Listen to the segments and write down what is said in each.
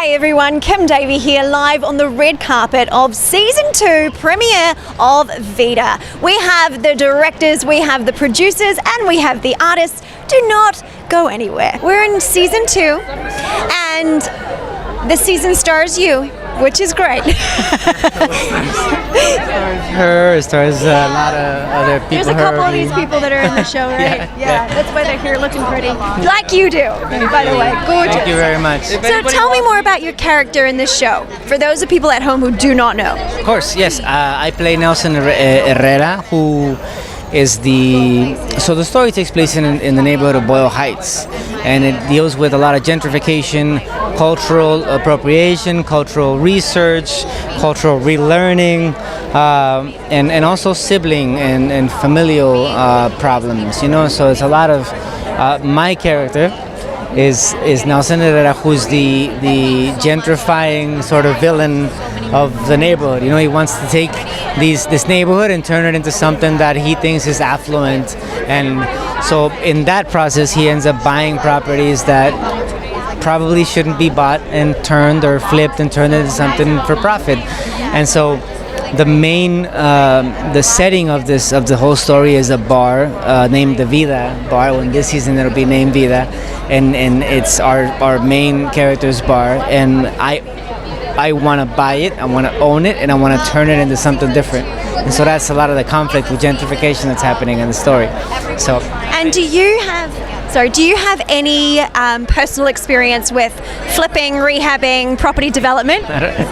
Hi everyone, Kim Davey here, live on the red carpet of Season 2 premiere of VIDA. We have the directors, we have the producers, and we have the artists. Do not go anywhere. We're in Season 2, and the season stars you, which is great. Her stars a lot of other people. There's a couple of these people that are in the show, right? Yeah, that's why they're here looking pretty. Like you do, by the way. Gorgeous. Thank you very much. So tell me more about your character in this show, for those of people at home who do not know. Of course, yes. I play Nelson Herrera, who is so the story takes place in the neighborhood of Boyle Heights, and it deals with a lot of gentrification, cultural appropriation, cultural research, cultural relearning, and also sibling and familial problems, you know. So it's a lot of my character is Nelson Herrera, who's the gentrifying sort of villain of the neighborhood. You know, he wants to take this neighborhood and turn it into something that he thinks is affluent, and so in that process he ends up buying properties that probably shouldn't be bought and turned or flipped and turned into something for profit. And so the main the setting of the whole story is a bar named the VIDA bar. In this season it'll be named VIDA, and it's our main character's bar, and I want to buy it, I want to own it, and I want to turn it into something different. And so that's a lot of the conflict with gentrification that's happening in the story. So. And do you have any personal experience with flipping, rehabbing, property development?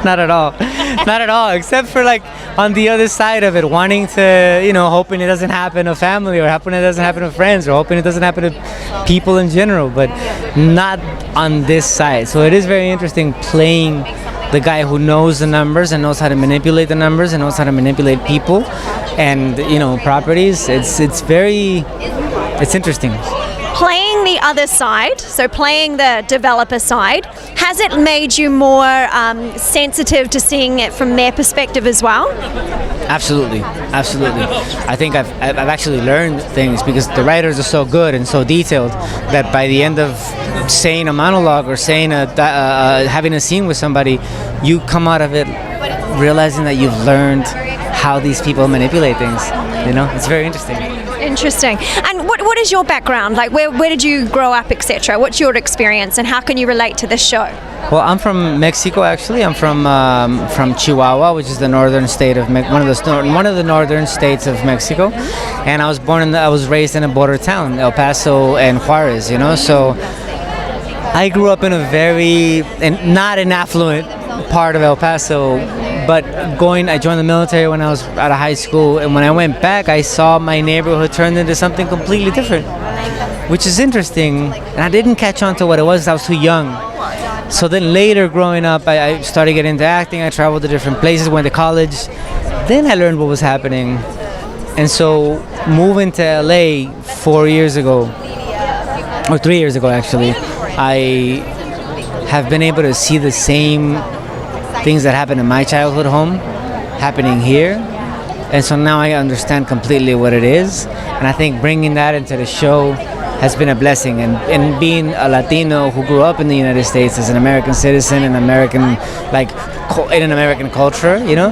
Not at all. Not at all, except for like on the other side of it, wanting to, you know, hoping it doesn't happen to family, or hoping it doesn't happen to friends, or hoping it doesn't happen to people in general, but not on this side. So it is very interesting playing the guy who knows the numbers and knows how to manipulate the numbers and knows how to manipulate people and, you know, properties. It's interesting. Playing the other side, so playing the developer side, has it made you more sensitive to seeing it from their perspective as well? Absolutely. I think I've actually learned things because the writers are so good and so detailed that by the end of saying a monologue or saying having a scene with somebody, you come out of it realizing that you've learned how these people manipulate things. You know, it's very interesting. Interesting. And what is your background? Like, where did you grow up, etc.? What's your experience, and how can you relate to this show? Well, I'm from Mexico, actually. I'm from Chihuahua, which is the northern state of one of the northern states of Mexico. And I was raised in a border town, El Paso and Juarez. You know, so I grew up in not an affluent part of El Paso. But I joined the military when I was out of high school, and when I went back, I saw my neighborhood turned into something completely different, which is interesting. And I didn't catch on to what it was. I was too young. So then later, growing up, I started getting into acting. I traveled to different places, went to college. Then I learned what was happening. And so moving to LA 4 years ago, or 3 years ago actually, I have been able to see the same things that happened in my childhood home happening here, and so now I understand completely what it is, and I think bringing that into the show has been a blessing, and being a Latino who grew up in the United States as an American citizen and in an American culture, you know,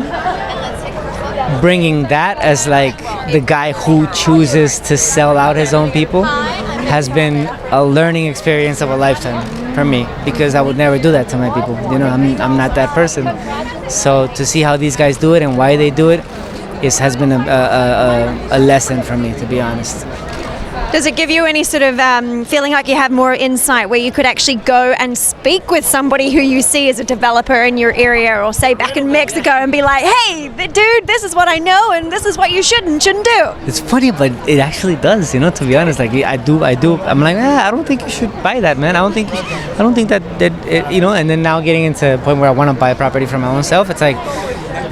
bringing that as like the guy who chooses to sell out his own people has been a learning experience of a lifetime for me, because I would never do that to my people. You know, I'm not that person. So to see how these guys do it and why they do it has been a lesson for me, to be honest. Does it give you any sort of feeling like you have more insight, where you could actually go and speak with somebody who you see as a developer in your area, or say back in Mexico, and be like, hey, dude, this is what I know and this is what you shouldn't do? It's funny, but it actually does, you know, to be honest. Like I do. I'm like, I don't think you should buy that, man. I don't think that it, you know. And then now getting into a point where I want to buy a property for my own self, it's like,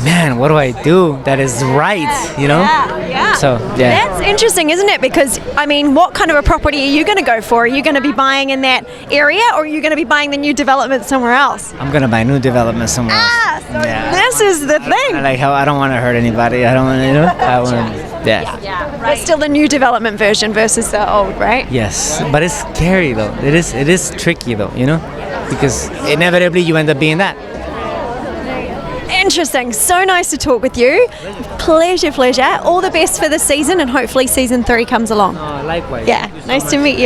man, what do I do that is right, you know? Yeah. So, yeah. That's interesting, isn't it? Because, I mean, what kind of a property are you going to go for? Are you going to be buying in that area, or are you going to be buying the new development somewhere else? I'm going to buy new development somewhere else. So this is the thing. I like how I don't want to hurt anybody. I don't want to, you know? I want to, yeah. But still the new development version versus the old, right? Yes, but it's scary, though. It is tricky, though, you know? because inevitably you end up being that. Interesting. So nice to talk with you. Pleasure. All the best for the season, and hopefully season 3 comes along. Likewise. Yeah, nice to meet you.